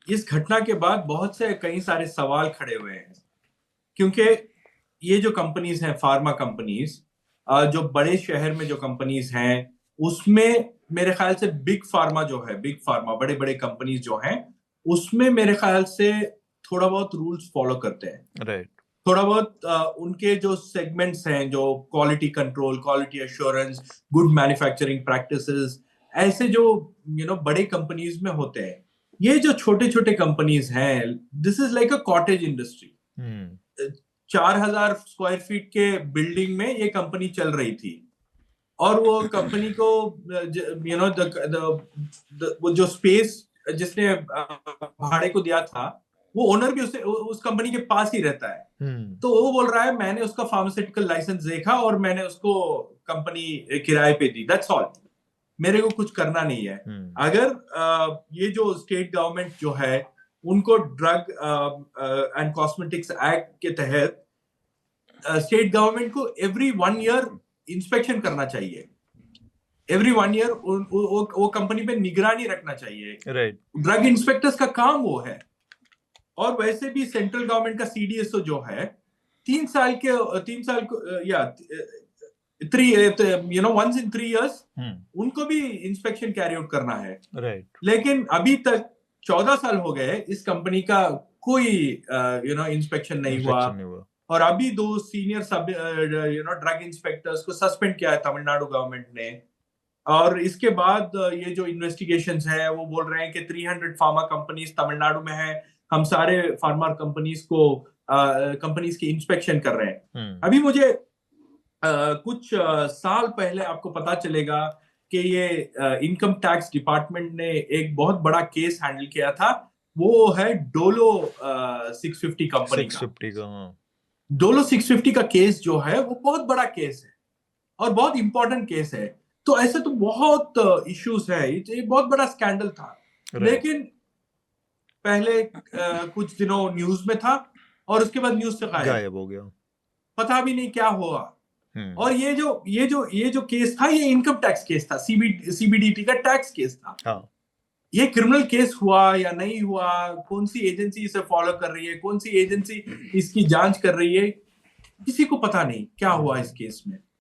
इस घटना के बाद बहुत से कई सारे सवाल खड़े हुए हैं, क्योंकि ये जो कंपनीज हैं, फार्मा कंपनीज, जो बड़े शहर में जो कंपनीज हैं, उसमें मेरे ख्याल से बिग फार्मा जो है, बिग फार्मा, बड़े बड़े कंपनीज जो हैं, उसमें मेरे ख्याल से थोड़ा बहुत रूल्स फॉलो करते हैं। राइट। थोड़ा बहुत उनके जो सेगमेंट्स हैं, जो quality control, quality assurance, good manufacturing practices, ऐसे जो बड़े कंपनीज में होते हैं। ये जो छोटे छोटे कंपनीज हैं, this is like a cottage industry. Hmm. 4,000 square feet के बिल्डिंग में ये कंपनी चल रही थी, और वो कंपनी को वो जो स्पेस जिसने भाड़े को दिया था, वो ओनर भी उस कंपनी के पास ही रहता है। हम्म। तो वो बोल रहा है, मैंने उसका फार्मास्यूटिकल लाइसेंस देखा और मैंने उसको कंपनी किराए पे दी, दैट्स ऑल। मेरे को कुछ करना नहीं है। हम्म। अगर ये जो स्टेट गवर्नमेंट जो है, उनको ड्रग एंड कॉस्मेटिक्स एक्ट के तहत स्टेट गवर्नमेंट को एवरी 1 ईयर इंस्पेक्शन करना चाहिए। एवरी 1 ईयर वो कंपनी पे निगरानी रखना चाहिए। राइट। ड्रग इंस्पेक्टर्स का काम वो है। और वैसे भी सेंट्रल गवर्नमेंट का सीडीएसओ जो है, 3 साल को, या 1 in 3 years हम्म। उनको भी इंस्पेक्शन कैरी आउट करना है। राइट। लेकिन अभी तक 14 साल हो गए, इस कंपनी का कोई इंस्पेक्शन नहीं हुआ। इंस्पेक्शन नहीं हुआ। और अभी 2 सीनियर सब ड्रग इंस्पेक्टर्स को सस्पेंड किया है तमिलनाडु गवर्नमेंट ने। और इसके बाद ये जो इन्वेस्टिगेशंस है, वो बोल रहे हैं कि 300 फार्मा कंपनीज तमिलनाडु में है, हम सारे फार्मा कंपनीज की इंस्पेक्शन कर रहे हैं। हम्म। अभी मुझे कुछ साल पहले आपको पता चलेगा कि ये इनकम टैक्स डिपार्टमेंट ने एक बहुत बड़ा केस हैंडल किया था। वो है डोलो 650 कंपनी सिक्स का। फिफ्टी का, हाँ। डोलो 650 का केस जो है, वो बहुत बड़ा केस है और बहुत इंपॉर्टेंट केस है। तो ऐसे तो बहुत इश्यूज है, ये बहुत बड़ा स्कैंडल था। राइट। लेकिन पहले कुछ दिनों न्यूज में था, और उसके बाद न्यूज से गायब। गायब हो गया। पता भी नहीं क्या हुआ। हम्म। और ये जो केस था, ये इनकम टैक्स केस था, सीबीडीटी का टैक्स केस था। हाँ। ये क्रिमिनल केस हुआ या नहीं हुआ, कौन सी एजेंसी इसे फॉलो कर रही है, कौन सी एजेंसी इसकी जांच कर रही है, किसी को पता नहीं क्या हुआ इस केस में।